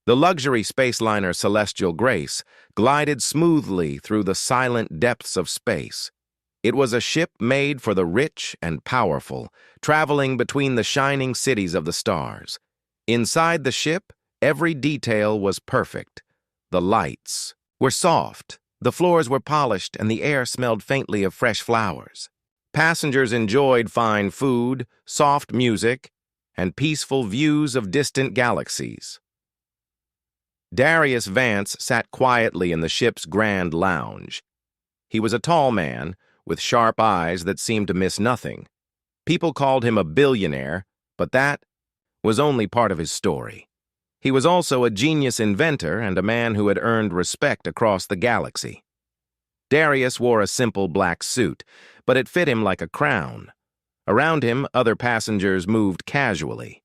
The luxury space liner Celestial Grace glided smoothly through the silent depths of space. It was a ship made for the rich and powerful, traveling between the shining cities of the stars. Inside the ship, every detail was perfect. The lights were soft, the floors were polished, and the air smelled faintly of fresh flowers. Passengers enjoyed fine food, soft music, and peaceful views of distant galaxies. Darius Vance sat quietly in the ship's grand lounge. He was a tall man, with sharp eyes that seemed to miss nothing. People called him a billionaire, but that was only part of his story. He was also a genius inventor and a man who had earned respect across the galaxy. Darius wore a simple black suit, but it fit him like a crown. Around him, other passengers moved casually.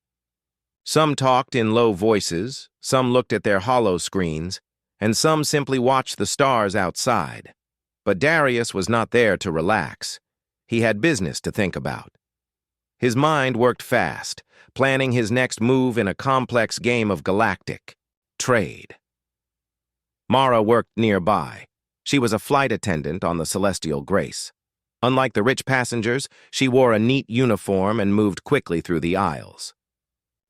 Some talked in low voices, some looked at their hollow screens, and some simply watched the stars outside. But Darius was not there to relax. He had business to think about. His mind worked fast, planning his next move in a complex game of galactic trade. Mara worked nearby. She was a flight attendant on the Celestial Grace. Unlike the rich passengers, she wore a neat uniform and moved quickly through the aisles.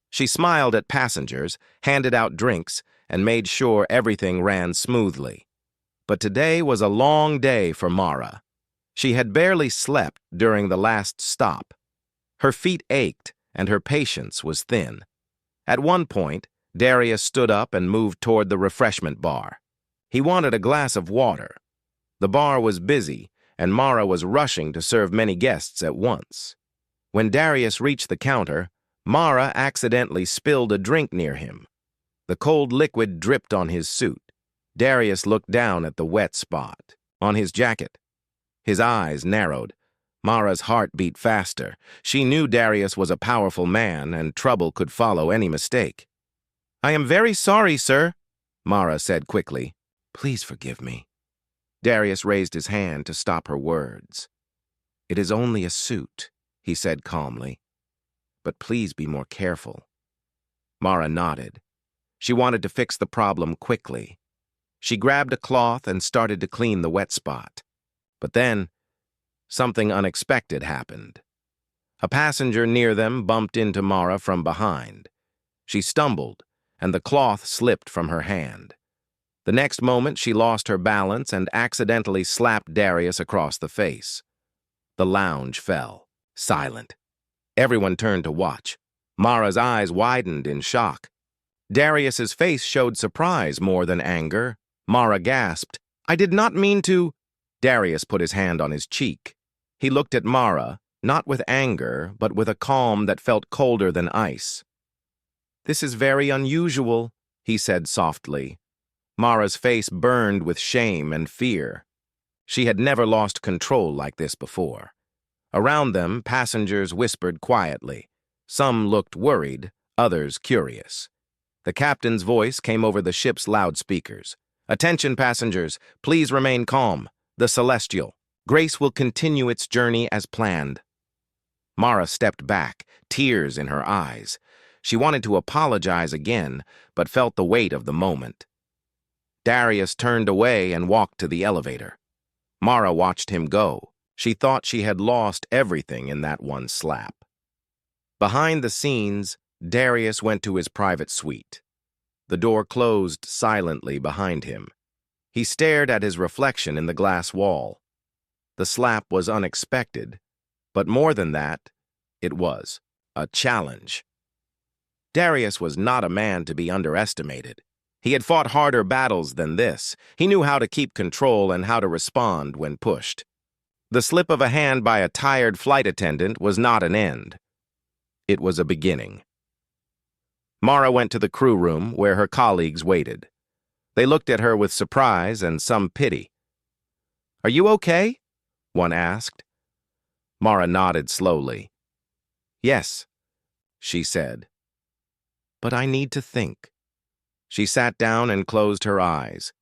She smiled at passengers, handed out drinks, and made sure everything ran smoothly. But today was a long day for Mara. She had barely slept during the last stop. Her feet ached, and her patience was thin. At one point, Darius stood up and moved toward the refreshment bar. He wanted a glass of water. The bar was busy, and Mara was rushing to serve many guests at once. When Darius reached the counter, Mara accidentally spilled a drink near him. The cold liquid dripped on his suit. Darius looked down at the wet spot on his jacket. His eyes narrowed. Mara's heart beat faster. She knew Darius was a powerful man, and trouble could follow any mistake. "I am very sorry, sir," Mara said quickly. "Please forgive me." Darius raised his hand to stop her words. "It is only a suit," he said calmly. "But please be more careful." Mara nodded. She wanted to fix the problem quickly. She grabbed a cloth and started to clean the wet spot. But then, something unexpected happened. A passenger near them bumped into Mara from behind. She stumbled, and the cloth slipped from her hand. The next moment, she lost her balance and accidentally slapped Darius across the face. The lounge fell, silent. Everyone turned to watch. Mara's eyes widened in shock. Darius's face showed surprise more than anger. Mara gasped, "I did not mean to—" Darius put his hand on his cheek. He looked at Mara, not with anger, but with a calm that felt colder than ice. "This is very unusual," he said softly. Mara's face burned with shame and fear. She had never lost control like this before. Around them, passengers whispered quietly. Some looked worried, others curious. The captain's voice came over the ship's loudspeakers. "Attention, passengers, please remain calm. The Celestial Grace will continue its journey as planned." Mara stepped back, tears in her eyes. She wanted to apologize again, but felt the weight of the moment. Darius turned away and walked to the elevator. Mara watched him go. She thought she had lost everything in that one slap. Behind the scenes, Darius went to his private suite. The door closed silently behind him. He stared at his reflection in the glass wall. The slap was unexpected, but more than that, it was a challenge. Darius was not a man to be underestimated. He had fought harder battles than this. He knew how to keep control and how to respond when pushed. The slip of a hand by a tired flight attendant was not an end. It was a beginning. Mara went to the crew room where her colleagues waited. They looked at her with surprise and some pity. "Are you okay?" one asked. Mara nodded slowly. "Yes," she said. "But I need to think." She sat down and closed her eyes.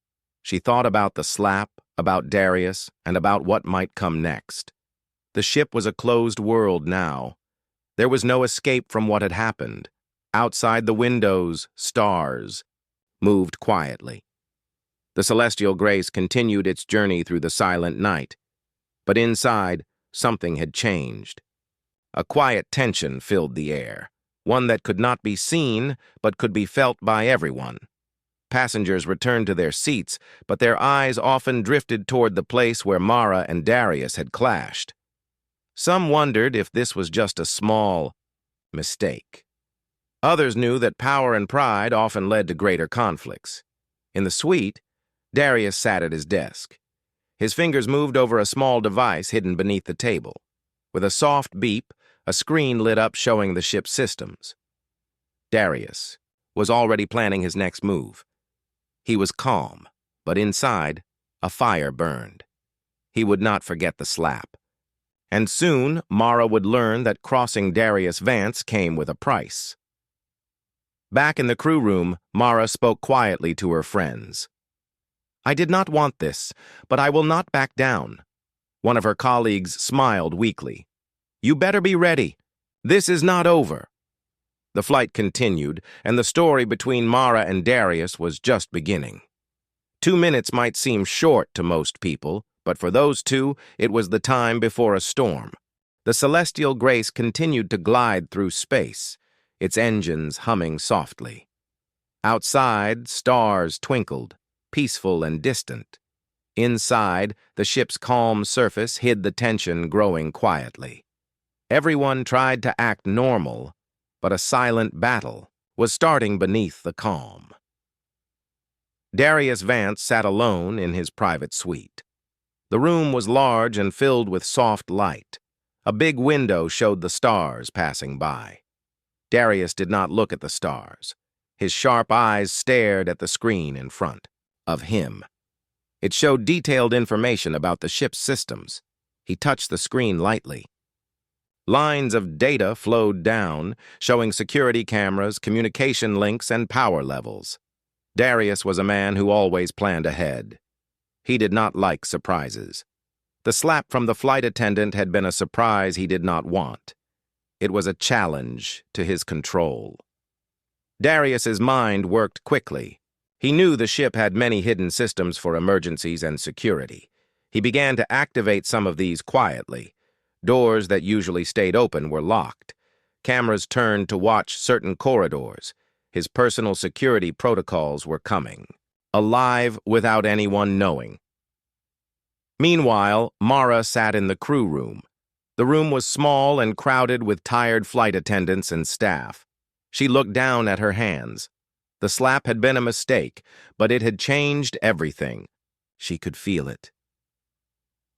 She thought about the slap, about Darius, and about what might come next. The ship was a closed world now. There was no escape from what had happened. Outside the windows, stars. moved quietly. The celestial grace continued its journey through the silent night, but inside, something had changed. A quiet tension filled the air, one that could not be seen but could be felt by everyone. Passengers returned to their seats, but their eyes often drifted toward the place where Mara and Darius had clashed. Some wondered if this was just a small mistake. Others knew that power and pride often led to greater conflicts. In the suite, Darius sat at his desk. His fingers moved over a small device hidden beneath the table. With a soft beep, a screen lit up showing the ship's systems. Darius was already planning his next move. He was calm, but inside, a fire burned. He would not forget the slap. And soon, Mara would learn that crossing Darius Vance came with a price. Back in the crew room, Mara spoke quietly to her friends. "I did not want this, but I will not back down." One of her colleagues smiled weakly. "You better be ready. This is not over." The flight continued, and the story between Mara and Darius was just beginning. 2 minutes might seem short to most people, but for those two, it was the time before a storm. The celestial grace continued to glide through space, its engines humming softly. Outside, stars twinkled, peaceful and distant. Inside, the ship's calm surface hid the tension growing quietly. Everyone tried to act normal, but a silent battle was starting beneath the calm. Darius Vance sat alone in his private suite. The room was large and filled with soft light. A big window showed the stars passing by. Darius did not look at the stars. His sharp eyes stared at the screen in front of him. It showed detailed information about the ship's systems. He touched the screen lightly. Lines of data flowed down, showing security cameras, communication links, and power levels. Darius was a man who always planned ahead. He did not like surprises. The slap from the flight attendant had been a surprise he did not want. It was a challenge to his control. Darius's mind worked quickly. He knew the ship had many hidden systems for emergencies and security. He began to activate some of these quietly. Doors that usually stayed open were locked. Cameras turned to watch certain corridors. His personal security protocols were coming, alive without anyone knowing. Meanwhile, Mara sat in the crew room. The room was small and crowded with tired flight attendants and staff. She looked down at her hands. The slap had been a mistake, but it had changed everything. She could feel it.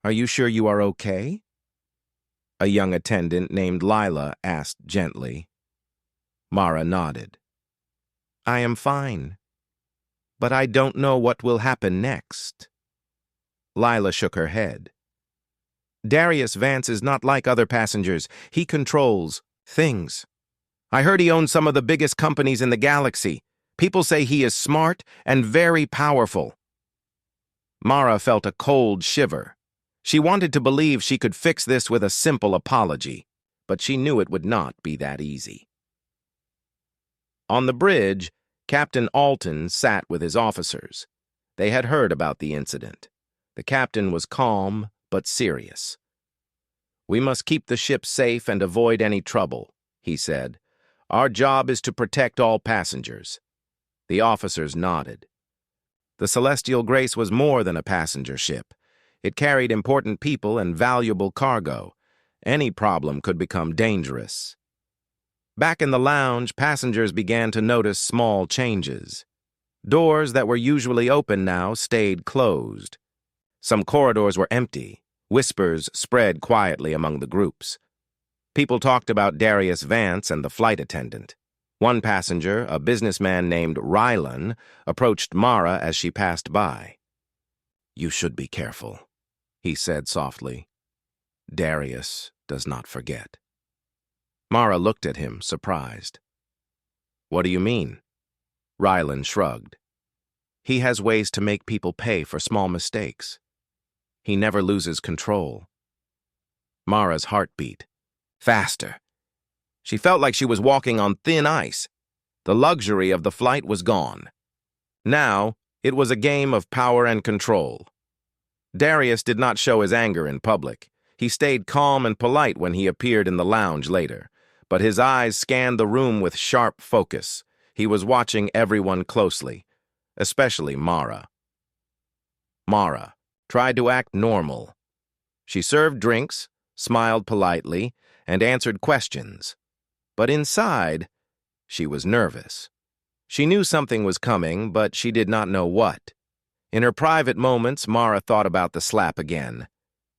"Are you sure you are okay?" A young attendant named Lila asked gently. Mara nodded. "I am fine, but I don't know what will happen next." Lila shook her head. "Darius Vance is not like other passengers. He controls things. I heard he owns some of the biggest companies in the galaxy. People say he is smart and very powerful." Mara felt a cold shiver. She wanted to believe she could fix this with a simple apology, but she knew it would not be that easy. On the bridge, Captain Alton sat with his officers. They had heard about the incident. The captain was calm but serious. "We must keep the ship safe and avoid any trouble," he said. "Our job is to protect all passengers." The officers nodded. The Celestial Grace was more than a passenger ship. It carried important people and valuable cargo. Any problem could become dangerous. Back in the lounge, passengers began to notice small changes. Doors that were usually open now stayed closed. Some corridors were empty. Whispers spread quietly among the groups. People talked about Darius Vance and the flight attendant. One passenger, a businessman named Rylan, approached Mara as she passed by. "You should be careful," he said softly. "Darius does not forget." Mara looked at him, surprised. "What do you mean?" Rylan shrugged. "He has ways to make people pay for small mistakes. He never loses control." Mara's heart beat faster. She felt like she was walking on thin ice. The luxury of the flight was gone. Now, it was a game of power and control. Darius did not show his anger in public. He stayed calm and polite when he appeared in the lounge later, but his eyes scanned the room with sharp focus. He was watching everyone closely, especially Mara. Mara tried to act normal. She served drinks, smiled politely, and answered questions. But inside, she was nervous. She knew something was coming, but she did not know what. In her private moments, Mara thought about the slap again.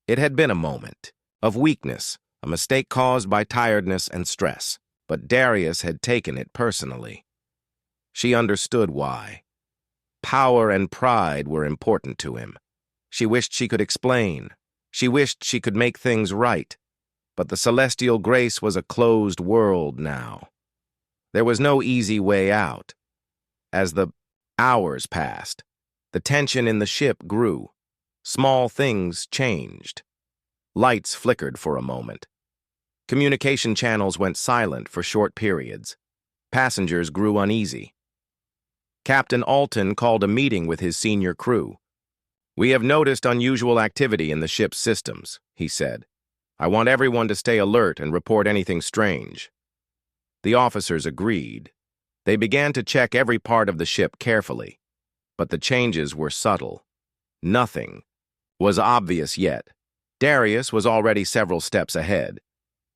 It had been a moment of weakness, a mistake caused by tiredness and stress, but Darius had taken it personally. She understood why. Power and pride were important to him. She wished she could explain. She wished she could make things right. But the celestial grace was a closed world now. There was no easy way out. As the hours passed, the tension in the ship grew. Small things changed. Lights flickered for a moment. Communication channels went silent for short periods. Passengers grew uneasy. Captain Alton called a meeting with his senior crew. "We have noticed unusual activity in the ship's systems," he said. "I want everyone to stay alert and report anything strange." The officers agreed. They began to check every part of the ship carefully, but the changes were subtle. Nothing was obvious yet. Darius was already several steps ahead.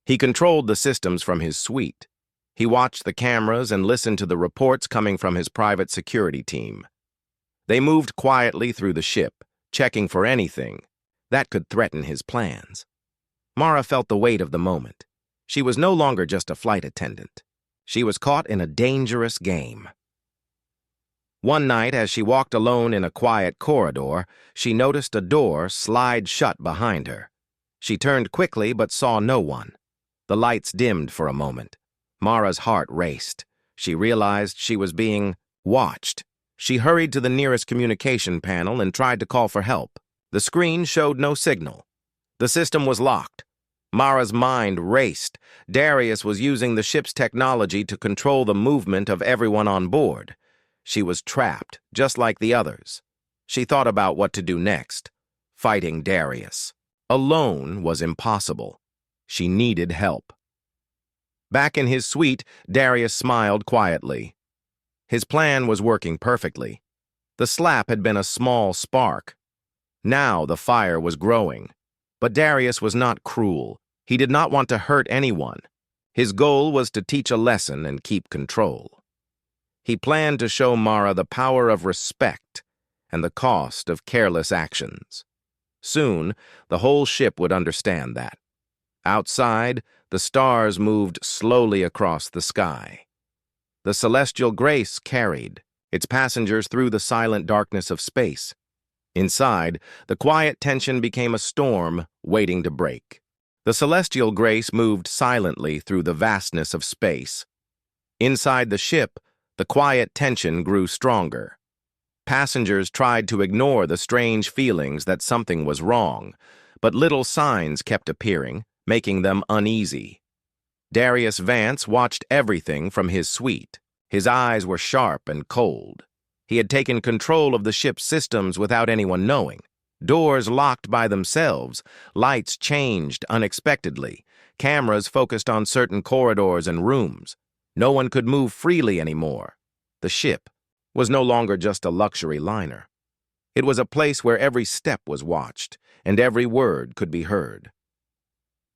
He controlled the systems from his suite. He watched the cameras and listened to the reports coming from his private security team. They moved quietly through the ship, checking for anything that could threaten his plans. Mara felt the weight of the moment. She was no longer just a flight attendant. She was caught in a dangerous game. One night, as she walked alone in a quiet corridor, she noticed a door slide shut behind her. She turned quickly but saw no one. The lights dimmed for a moment. Mara's heart raced. She realized she was being watched. She hurried to the nearest communication panel and tried to call for help. The screen showed no signal. The system was locked. Mara's mind raced. Darius was using the ship's technology to control the movement of everyone on board. She was trapped, just like the others. She thought about what to do next. Fighting Darius alone was impossible. She needed help. Back in his suite, Darius smiled quietly. His plan was working perfectly. The slap had been a small spark. Now the fire was growing. But Darius was not cruel. He did not want to hurt anyone. His goal was to teach a lesson and keep control. He planned to show Mara the power of respect and the cost of careless actions. Soon, the whole ship would understand that. Outside, the stars moved slowly across the sky. The celestial grace carried its passengers through the silent darkness of space. Inside, the quiet tension became a storm waiting to break. The celestial grace moved silently through the vastness of space. Inside the ship, the quiet tension grew stronger. Passengers tried to ignore the strange feelings that something was wrong, but little signs kept appearing, making them uneasy. Darius Vance watched everything from his suite. His eyes were sharp and cold. He had taken control of the ship's systems without anyone knowing. Doors locked by themselves, lights changed unexpectedly, cameras focused on certain corridors and rooms. No one could move freely anymore. The ship was no longer just a luxury liner. It was a place where every step was watched and every word could be heard.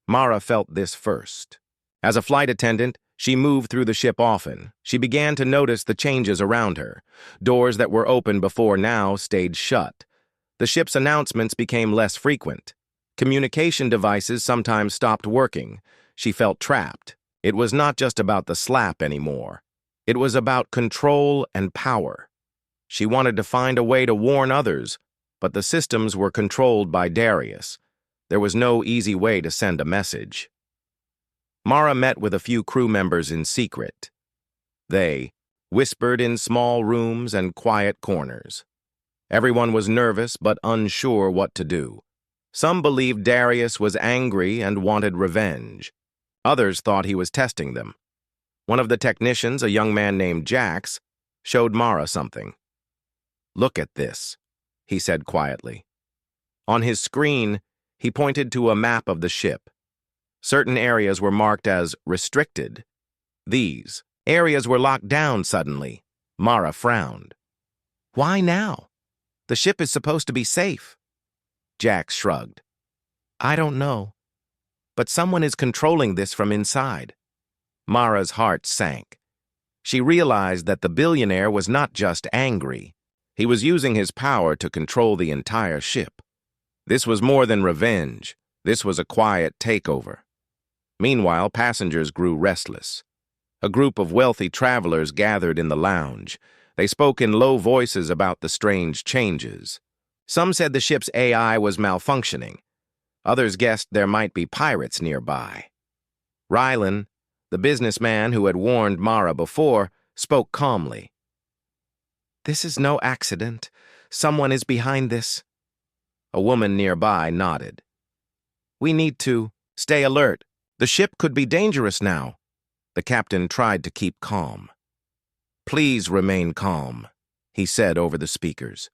Mara felt this first. As a flight attendant, she moved through the ship often. She began to notice the changes around her. Doors that were open before now stayed shut. The ship's announcements became less frequent. Communication devices sometimes stopped working. She felt trapped. It was not just about the slap anymore. It was about control and power. She wanted to find a way to warn others, but the systems were controlled by Darius. There was no easy way to send a message. Mara met with a few crew members in secret. They whispered in small rooms and quiet corners. Everyone was nervous but unsure what to do. Some believed Darius was angry and wanted revenge. Others thought he was testing them. One of the technicians, a young man named Jax, showed Mara something. "Look at this," he said quietly. On his screen, he pointed to a map of the ship. Certain areas were marked as restricted. These areas were locked down suddenly. Mara frowned. "Why now? The ship is supposed to be safe." Jax shrugged. "I don't know. But someone is controlling this from inside." Mara's heart sank. She realized that the billionaire was not just angry. He was using his power to control the entire ship. This was more than revenge. This was a quiet takeover. Meanwhile, passengers grew restless. A group of wealthy travelers gathered in the lounge. They spoke in low voices about the strange changes. Some said the ship's AI was malfunctioning. Others guessed there might be pirates nearby. Rylan, the businessman who had warned Mara before, spoke calmly. "This is no accident. Someone is behind this." A woman nearby nodded. "We need to stay alert. The ship could be dangerous now." The captain tried to keep calm. "Please remain calm," he said over the speakers.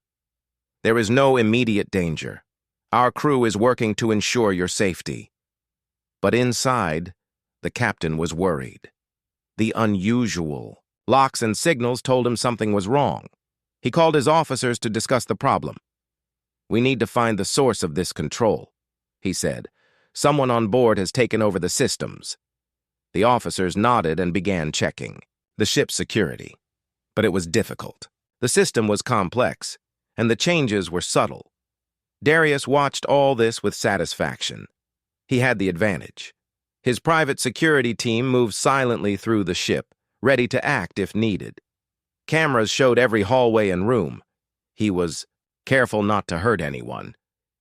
"There is no immediate danger. Our crew is working to ensure your safety." But inside, the captain was worried. The unusual locks and signals told him something was wrong. He called his officers to discuss the problem. "We need to find the source of this control," he said. "Someone on board has taken over the systems." The officers nodded and began checking the ship's security. But it was difficult. The system was complex, and the changes were subtle. Darius watched all this with satisfaction. He had the advantage. His private security team moved silently through the ship, ready to act if needed. Cameras showed every hallway and room. He was careful not to hurt anyone.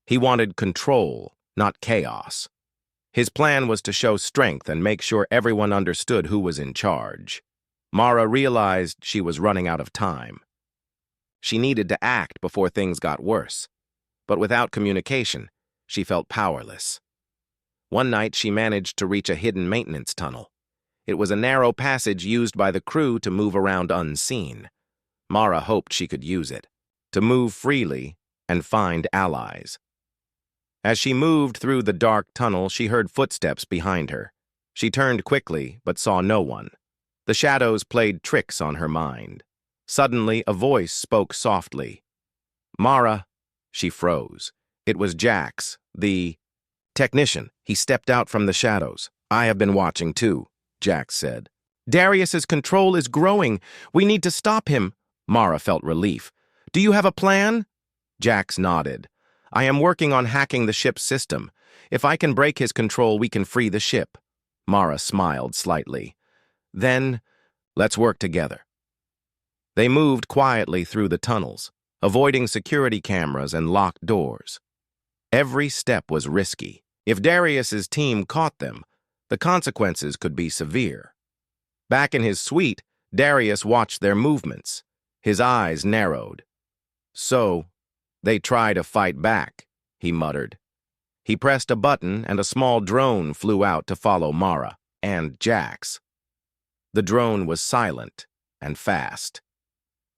He wanted control, not chaos. His plan was to show strength and make sure everyone understood who was in charge. Mara realized she was running out of time. She needed to act before things got worse. But without communication, she felt powerless. One night, she managed to reach a hidden maintenance tunnel. It was a narrow passage used by the crew to move around unseen. Mara hoped she could use it, to move freely and find allies. As she moved through the dark tunnel, she heard footsteps behind her. She turned quickly, but saw no one. The shadows played tricks on her mind. Suddenly, a voice spoke softly. "Mara." She froze. It was Jax, the technician. He stepped out from the shadows. "I have been watching too," Jax said. "Darius's control is growing. We need to stop him." Mara felt relief. "Do you have a plan?" Jax nodded. "I am working on hacking the ship's system. If I can break his control, we can free the ship." Mara smiled slightly. "Then, let's work together." They moved quietly through the tunnels, avoiding security cameras and locked doors. Every step was risky. If Darius's team caught them, the consequences could be severe. Back in his suite, Darius watched their movements. His eyes narrowed. "So, they try to fight back," he muttered. He pressed a button and a small drone flew out to follow Mara and Jax. The drone was silent and fast.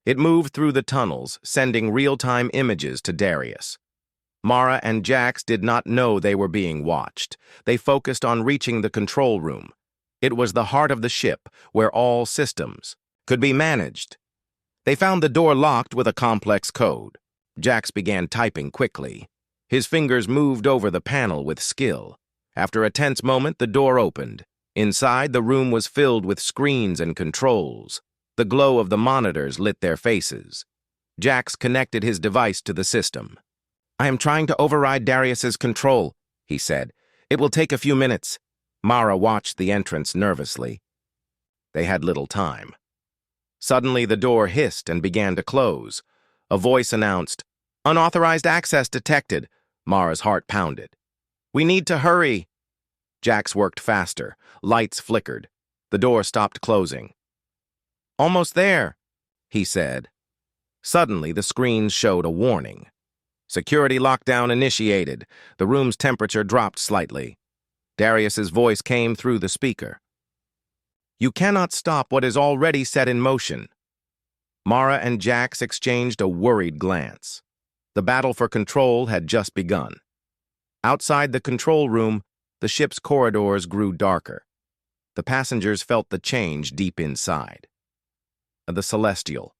It moved through the tunnels, sending real-time images to Darius. Mara and Jax did not know they were being watched. They focused on reaching the control room. It was the heart of the ship, where all systems could be managed. They found the door locked with a complex code. Jax began typing quickly. His fingers moved over the panel with skill. After a tense moment, the door opened. Inside, the room was filled with screens and controls. The glow of the monitors lit their faces. Jax connected his device to the system. "I am trying to override Darius's control," he said. "It will take a few minutes." Mara watched the entrance nervously. They had little time. Suddenly, the door hissed and began to close. A voice announced, "Unauthorized access detected." Mara's heart pounded. "We need to hurry." Jax worked faster. Lights flickered. The door stopped closing. "Almost there," he said. Suddenly, the screens showed a warning. "Security lockdown initiated." The room's temperature dropped slightly. Darius's voice came through the speaker. "You cannot stop what is already set in motion." Mara and Jax exchanged a worried glance. The battle for control had just begun. Outside the control room, the ship's corridors grew darker. The passengers felt the change deep inside. The Celestial.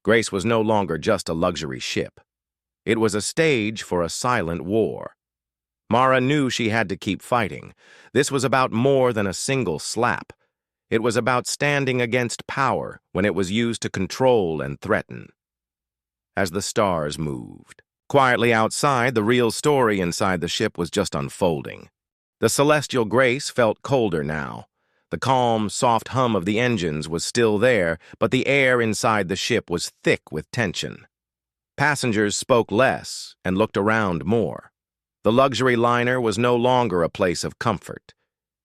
Grace was no longer just a luxury ship. It was a stage for a silent war. Mara knew she had to keep fighting. This was about more than a single slap. It was about standing against power when it was used to control and threaten. As the stars moved. Quietly outside, the real story inside the ship was just unfolding. The celestial Grace felt colder now. The calm, soft hum of the engines was still there, but the air inside the ship was thick with tension. Passengers spoke less and looked around more. The luxury liner was no longer a place of comfort.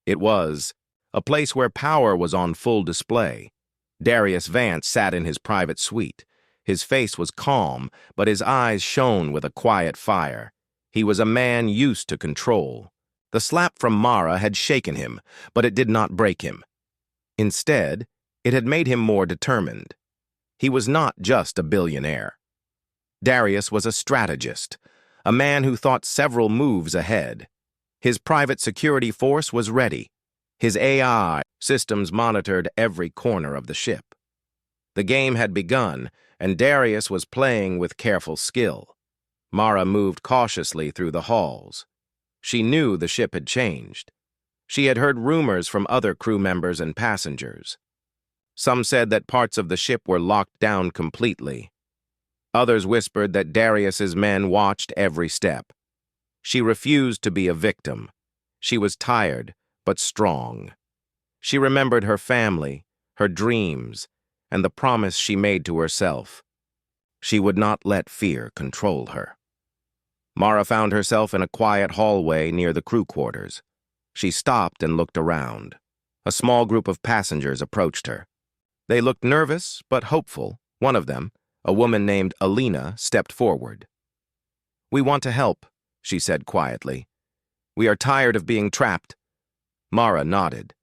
It was a place where power was on full display. Darius Vance sat in his private suite. His face was calm, but his eyes shone with a quiet fire. He was a man used to control. The slap from Mara had shaken him, but it did not break him. Instead, it had made him more determined. He was not just a billionaire. Darius was a strategist, a man who thought several moves ahead. His private security force was ready. His AI systems monitored every corner of the ship. The game had begun, and Darius was playing with careful skill. Mara moved cautiously through the halls. She knew the ship had changed. She had heard rumors from other crew members and passengers. Some said that parts of the ship were locked down completely. Others whispered that Darius's men watched every step. She refused to be a victim. She was tired, but strong. She remembered her family, her dreams, and the promise she made to herself. She would not let fear control her. Mara found herself in a quiet hallway near the crew quarters. She stopped and looked around. A small group of passengers approached her. They looked nervous but hopeful. One of them, a woman named Alina, stepped forward. "We want to help," she said quietly. "We are tired of being trapped." Mara nodded.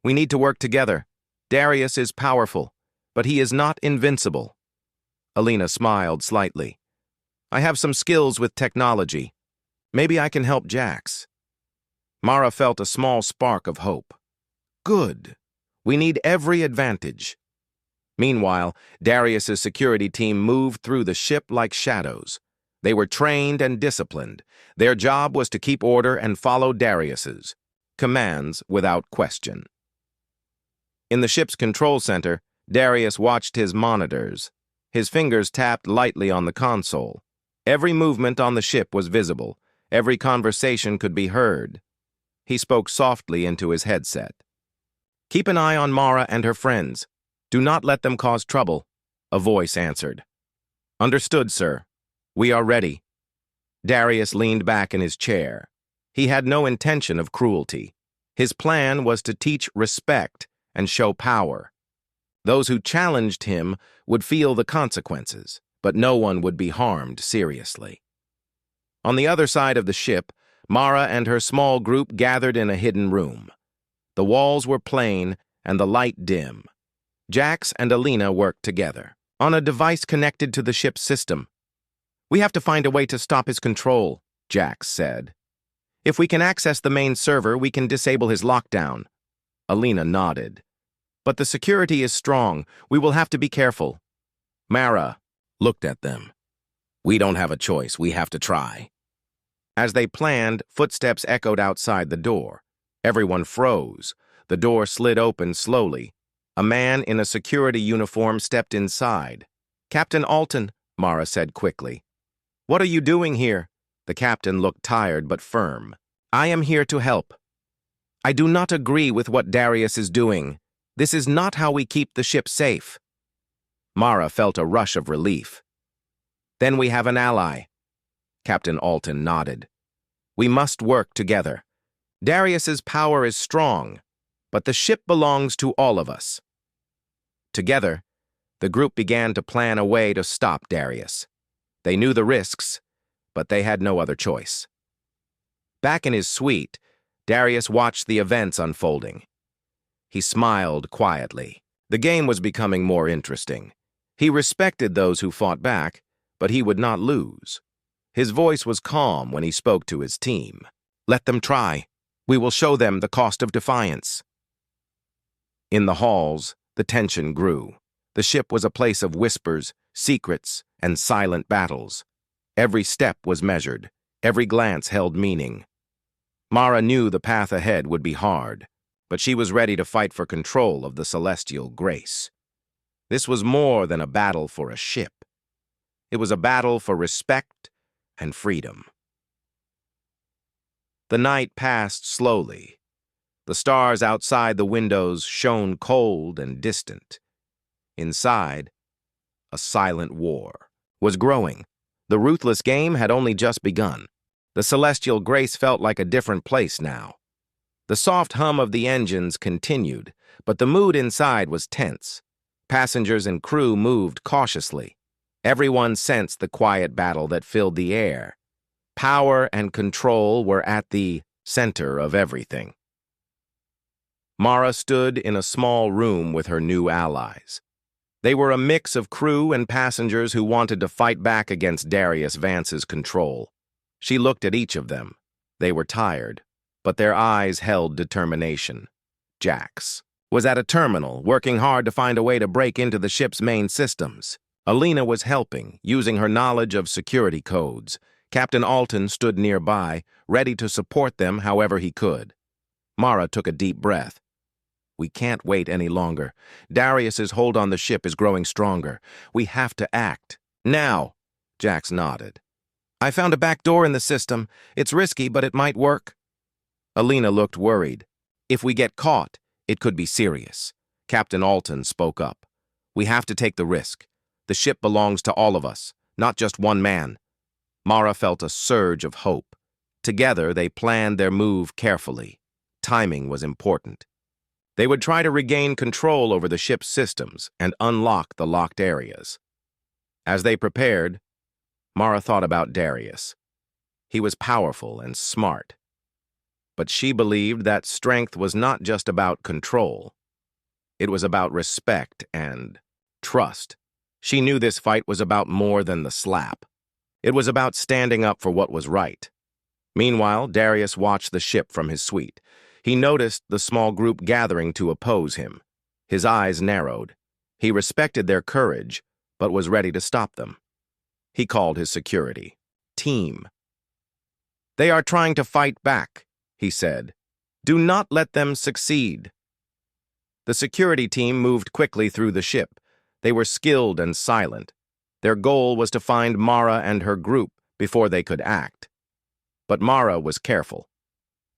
"We need to work together. Darius is powerful, but he is not invincible." Alina smiled slightly. "I have some skills with technology. Maybe I can help Jax." Mara felt a small spark of hope. Good. We need every advantage. Meanwhile, Darius's security team moved through the ship like shadows. They were trained and disciplined. Their job was to keep order and follow Darius's commands without question. In the ship's control center, Darius watched his monitors. His fingers tapped lightly on the console. Every movement on the ship was visible. Every conversation could be heard. He spoke softly into his headset. "Keep an eye on Mara and her friends. Do not let them cause trouble," a voice answered. "Understood, sir. We are ready." Darius leaned back in his chair. He had no intention of cruelty. His plan was to teach respect and show power. Those who challenged him would feel the consequences, but no one would be harmed seriously. On the other side of the ship, Mara and her small group gathered in a hidden room. The walls were plain and the light dim. Jax and Alina worked together on a device connected to the ship's system. "We have to find a way to stop his control," Jax said. "If we can access the main server, we can disable his lockdown." Alina nodded. "But the security is strong. We will have to be careful." Mara looked at them. "We don't have a choice. We have to try." As they planned, footsteps echoed outside the door. Everyone froze. The door slid open slowly. A man in a security uniform stepped inside. "Captain Alton," Mara said quickly. "What are you doing here?" The captain looked tired but firm. "I am here to help. I do not agree with what Darius is doing. This is not how we keep the ship safe." Mara felt a rush of relief. "Then we have an ally." Captain Alton nodded. "We must work together. Darius's power is strong, but the ship belongs to all of us." Together, the group began to plan a way to stop Darius. They knew the risks, but they had no other choice. Back in his suite, Darius watched the events unfolding. He smiled quietly. The game was becoming more interesting. He respected those who fought back, but he would not lose. His voice was calm when he spoke to his team. "Let them try. We will show them the cost of defiance." In the halls, the tension grew. The ship was a place of whispers, secrets, and silent battles. Every step was measured. Every glance held meaning. Mara knew the path ahead would be hard, but she was ready to fight for control of the celestial grace. This was more than a battle for a ship. It was a battle for respect and freedom. The night passed slowly. The stars outside the windows shone cold and distant. Inside, a silent war was growing. The ruthless game had only just begun. The celestial grace felt like a different place now. The soft hum of the engines continued, but the mood inside was tense. Passengers and crew moved cautiously. Everyone sensed the quiet battle that filled the air. Power and control were at the center of everything. Mara stood in a small room with her new allies. They were a mix of crew and passengers who wanted to fight back against Darius Vance's control. She looked at each of them. They were tired, but their eyes held determination. Jax was at a terminal, working hard to find a way to break into the ship's main systems. Alina was helping, using her knowledge of security codes. Captain Alton stood nearby, ready to support them however he could. Mara took a deep breath. We can't wait any longer. Darius's hold on the ship is growing stronger. We have to act. Now, Jax nodded. I found a back door in the system. It's risky, but it might work. Alina looked worried. If we get caught, it could be serious. Captain Alton spoke up. We have to take the risk. The ship belongs to all of us, not just one man. Mara felt a surge of hope. Together, they planned their move carefully. Timing was important. They would try to regain control over the ship's systems and unlock the locked areas. As they prepared, Mara thought about Darius. He was powerful and smart. But she believed that strength was not just about control. It was about respect and trust. She knew this fight was about more than the slap. It was about standing up for what was right. Meanwhile, Darius watched the ship from his suite. He noticed the small group gathering to oppose him. His eyes narrowed. He respected their courage, but was ready to stop them. He called his security. Team. They are trying to fight back, he said. Do not let them succeed. The security team moved quickly through the ship. They were skilled and silent. Their goal was to find Mara and her group before they could act. But Mara was careful.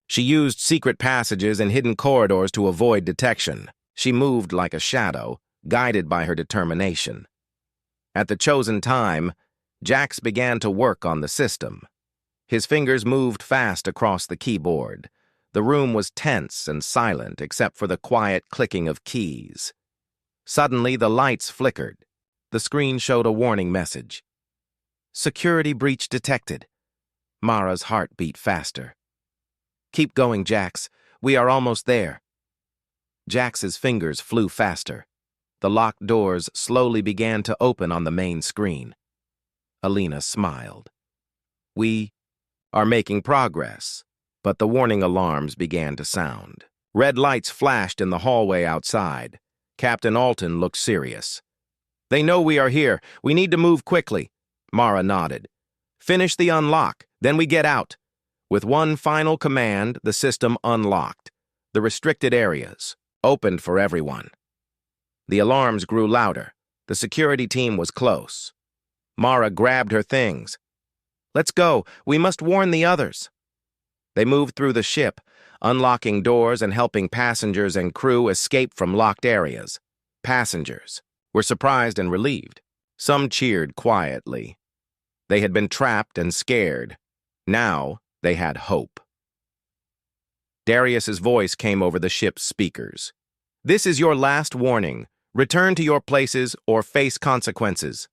She used secret passages and hidden corridors to avoid detection. She moved like a shadow, guided by her determination. At the chosen time, Jax began to work on the system. His fingers moved fast across the keyboard. The room was tense and silent except for the quiet clicking of keys. Suddenly, the lights flickered. The screen showed a warning message. Security breach detected. Mara's heart beat faster. Keep going, Jax. We are almost there. Jax's fingers flew faster. The locked doors slowly began to open on the main screen. Alina smiled. We are making progress, but the warning alarms began to sound. Red lights flashed in the hallway outside. Captain Alton looked serious. They know we are here. We need to move quickly. Mara nodded. Finish the unlock, then we get out. With one final command, the system unlocked. The restricted areas opened for everyone. The alarms grew louder. The security team was close. Mara grabbed her things. Let's go. We must warn the others. They moved through the ship, unlocking doors and helping passengers and crew escape from locked areas. Passengers were surprised and relieved. Some cheered quietly. They had been trapped and scared. Now, they had hope. Darius's voice came over the ship's speakers. This is your last warning. Return to your places or face consequences.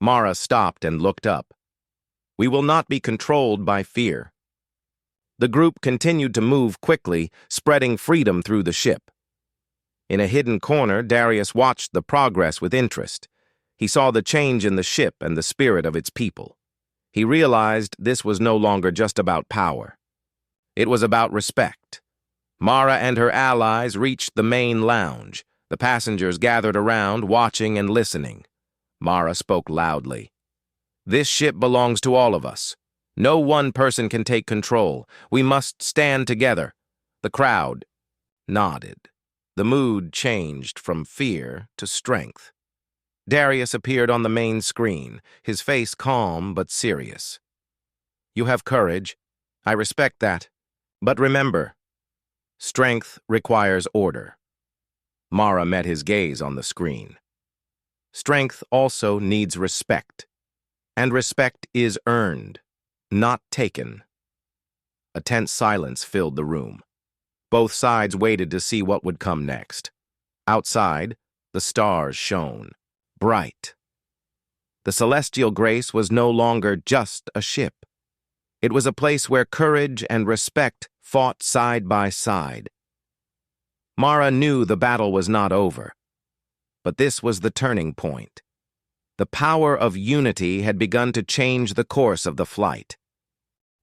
Mara stopped and looked up. We will not be controlled by fear. The group continued to move quickly, spreading freedom through the ship. In a hidden corner, Darius watched the progress with interest. He saw the change in the ship and the spirit of its people. He realized this was no longer just about power. It was about respect. Mara and her allies reached the main lounge. The passengers gathered around, watching and listening. Mara spoke loudly. "This ship belongs to all of us. No one person can take control. We must stand together." The crowd nodded. The mood changed from fear to strength. Darius appeared on the main screen, his face calm but serious. "You have courage. I respect that. But remember, strength requires order." Mara met his gaze on the screen. Strength also needs respect, and respect is earned, not taken. A tense silence filled the room. Both sides waited to see what would come next. Outside, the stars shone, bright. The celestial grace was no longer just a ship. It was a place where courage and respect fought side by side. Mara knew the battle was not over, but this was the turning point. The power of unity had begun to change the course of the flight.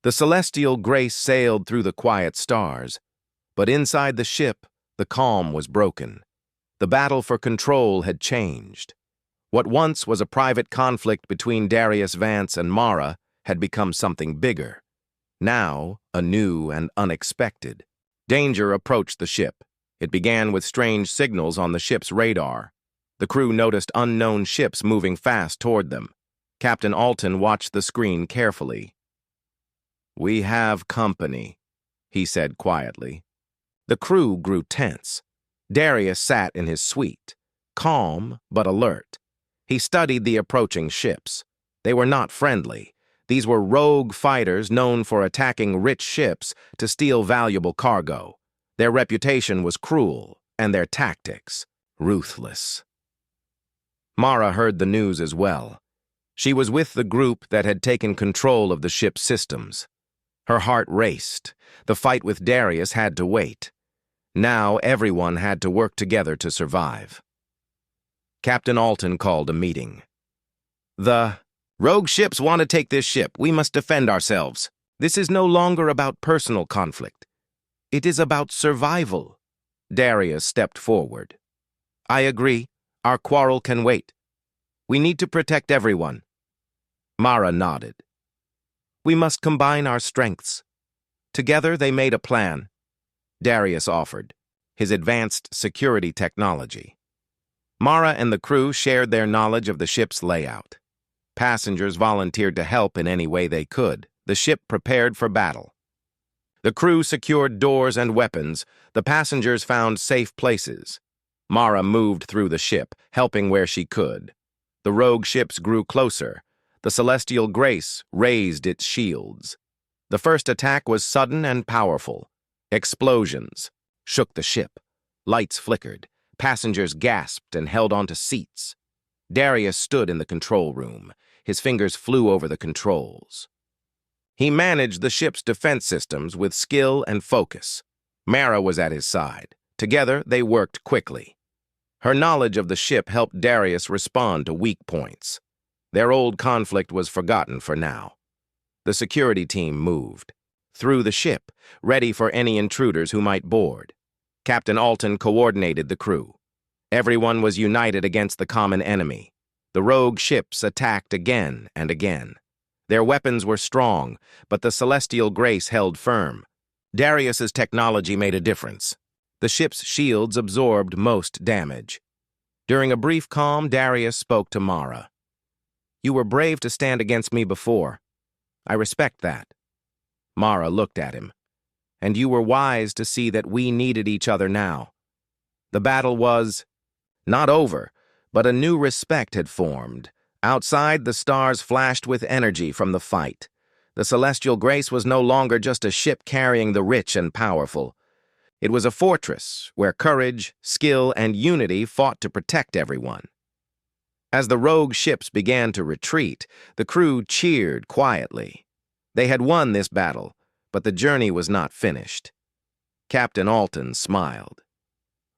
The celestial grace sailed through the quiet stars, but inside the ship, the calm was broken. The battle for control had changed. What once was a private conflict between Darius Vance and Mara had become something bigger. Now, anew and unexpected. Danger approached the ship. It began with strange signals on the ship's radar. The crew noticed unknown ships moving fast toward them. Captain Alton watched the screen carefully. "We have company," he said quietly. The crew grew tense. Darius sat in his suite, calm but alert. He studied the approaching ships. They were not friendly. These were rogue fighters known for attacking rich ships to steal valuable cargo. Their reputation was cruel, and their tactics ruthless. Mara heard the news as well. She was with the group that had taken control of the ship's systems. Her heart raced. The fight with Darius had to wait. Now everyone had to work together to survive. Captain Alton called a meeting. "The rogue ships want to take this ship. We must defend ourselves. This is no longer about personal conflict. It is about survival." Darius stepped forward. "I agree. Our quarrel can wait. We need to protect everyone." Mara nodded. "We must combine our strengths." Together they made a plan. Darius offered his advanced security technology. Mara and the crew shared their knowledge of the ship's layout. Passengers volunteered to help in any way they could. The ship prepared for battle. The crew secured doors and weapons. The passengers found safe places. Mara moved through the ship, helping where she could. The rogue ships grew closer. The celestial grace raised its shields. The first attack was sudden and powerful. Explosions shook the ship. Lights flickered. Passengers gasped and held onto seats. Darius stood in the control room. His fingers flew over the controls. He managed the ship's defense systems with skill and focus. Mara was at his side. Together, they worked quickly. Her knowledge of the ship helped Darius respond to weak points. Their old conflict was forgotten for now. The security team moved through the ship, ready for any intruders who might board. Captain Alton coordinated the crew. Everyone was united against the common enemy. The rogue ships attacked again and again. Their weapons were strong, but the celestial grace held firm. Darius's technology made a difference. The ship's shields absorbed most damage. During a brief calm, Darius spoke to Mara. "You were brave to stand against me before. I respect that." Mara looked at him. "And you were wise to see that we needed each other now." The battle was not over, but a new respect had formed. Outside, the stars flashed with energy from the fight. The celestial grace was no longer just a ship carrying the rich and powerful. It was a fortress where courage, skill, and unity fought to protect everyone. As the rogue ships began to retreat, the crew cheered quietly. They had won this battle, but the journey was not finished. Captain Alton smiled.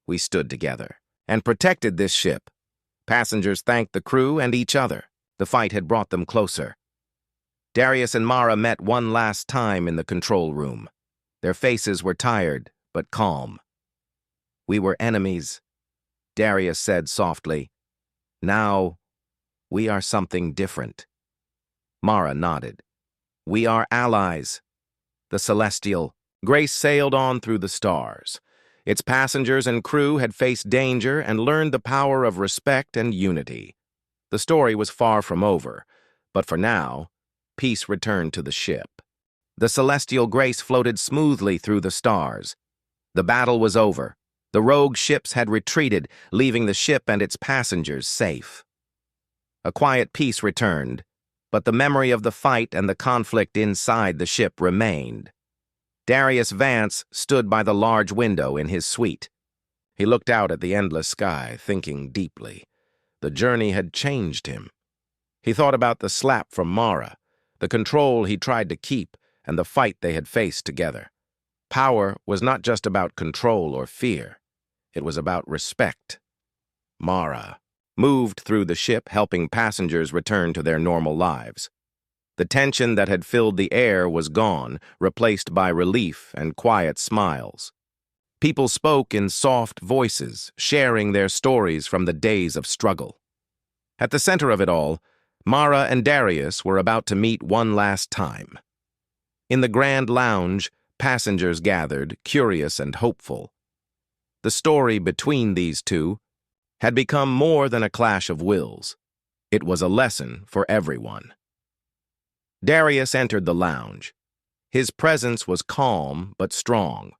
"We stood together and protected this ship. Passengers thanked the crew and each other. The fight had brought them closer. Darius and Mara met one last time in the control room. Their faces were tired, but calm. "We were enemies," Darius said softly. "Now, we are something different." Mara nodded. "We are allies." The celestial Grace sailed on through the stars. Its passengers and crew had faced danger and learned the power of respect and unity. The story was far from over, but for now, peace returned to the ship. The celestial Grace floated smoothly through the stars. The battle was over. The rogue ships had retreated, leaving the ship and its passengers safe. A quiet peace returned, but the memory of the fight and the conflict inside the ship remained. Darius Vance stood by the large window in his suite. He looked out at the endless sky, thinking deeply. The journey had changed him. He thought about the slap from Mara, the control he tried to keep, and the fight they had faced together. Power was not just about control or fear. It was about respect. Mara moved through the ship, helping passengers return to their normal lives. The tension that had filled the air was gone, replaced by relief and quiet smiles. People spoke in soft voices, sharing their stories from the days of struggle. At the center of it all, Mara and Darius were about to meet one last time. In the grand lounge, passengers gathered, curious and hopeful. The story between these two had become more than a clash of wills. It was a lesson for everyone. Darius entered the lounge. His presence was calm but strong.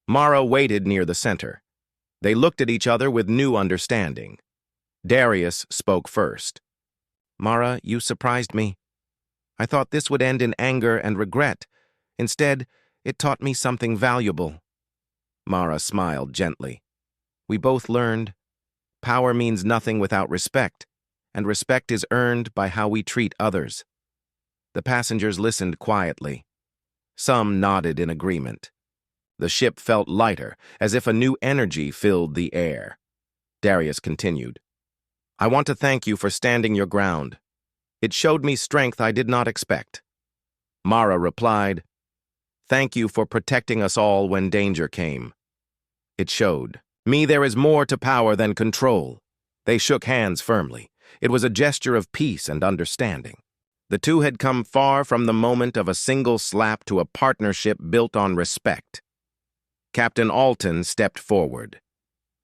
Mara waited near the center. They looked at each other with new understanding. Darius spoke first. "Mara, you surprised me. I thought this would end in anger and regret. Instead, it taught me something valuable." Mara smiled gently. "We both learned power means nothing without respect, and respect is earned by how we treat others." The passengers listened quietly. Some nodded in agreement. The ship felt lighter, as if a new energy filled the air. Darius continued. "I want to thank you for standing your ground. It showed me strength I did not expect." Mara replied, "Thank you for protecting us all when danger came." It showed me there is more to power than control. They shook hands firmly. It was a gesture of peace and understanding. The two had come far from the moment of a single slap to a partnership built on respect. Captain Alton stepped forward.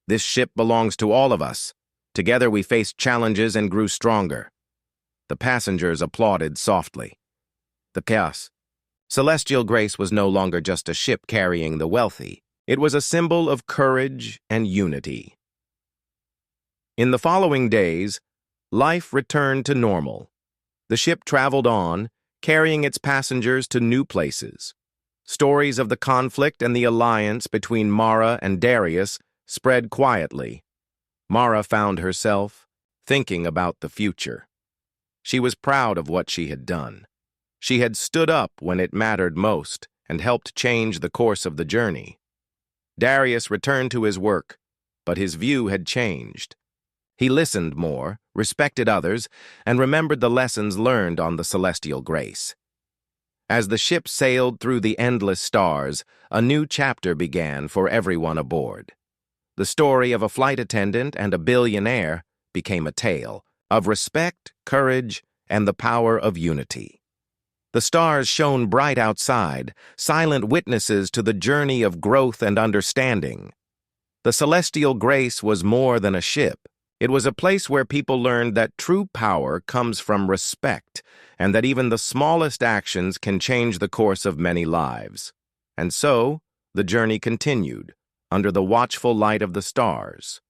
"This ship belongs to all of us. Together we faced challenges and grew stronger." The passengers applauded softly. The chaos. Celestial Grace was no longer just a ship carrying the wealthy. It was a symbol of courage and unity. In the following days, life returned to normal. The ship traveled on, carrying its passengers to new places. Stories of the conflict and the alliance between Mara and Darius spread quietly. Mara found herself thinking about the future. She was proud of what she had done. She had stood up when it mattered most and helped change the course of the journey. Darius returned to his work, but his view had changed. He listened more, respected others, and remembered the lessons learned on the Celestial Grace. As the ship sailed through the endless stars, a new chapter began for everyone aboard. The story of a flight attendant and a billionaire became a tale of respect, courage, and the power of unity. The stars shone bright outside, silent witnesses to the journey of growth and understanding. The Celestial Grace was more than a ship. It was a place where people learned that true power comes from respect, and that even the smallest actions can change the course of many lives. And so, the journey continued, under the watchful light of the stars.